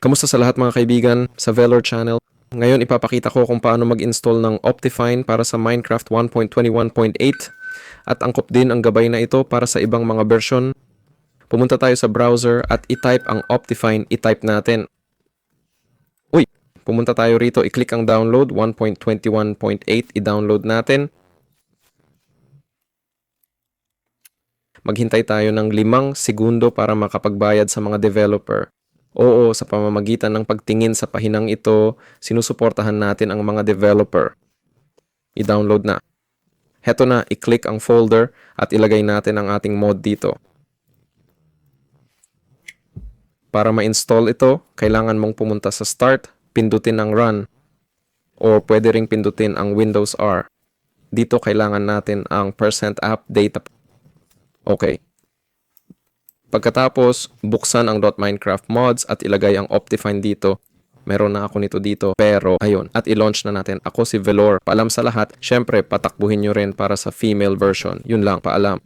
Kamusta sa lahat mga kaibigan sa Velour Channel? Ngayon ipapakita ko kung paano mag-install ng Optifine para sa Minecraft 1.21.8 at angkop din ang gabay na ito para sa ibang mga version. Pumunta tayo sa browser at i-type ang Optifine, i-type natin. Pumunta tayo rito, i-click ang download 1.21.8, i-download natin. Maghintay tayo ng 5 segundo para makapagbayad sa mga developer. Oo, sa pamamagitan ng pagtingin sa pahinang ito, sinusuportahan natin ang mga developer. I-download na. Heto na, i-click ang folder at ilagay natin ang ating mod dito. Para ma-install ito, kailangan mong pumunta sa Start, pindutin ang Run, o pwede ring pindutin ang Windows R. Dito kailangan natin ang %app data. Okay. Pagkatapos, buksan ang .minecraft mods at ilagay ang Optifine dito. Meron na ako nito dito, pero ayun, at i-launch na natin. Ako si Velour. Paalam sa lahat, syempre patakbuhin nyo rin para sa female version. Yun lang, paalam.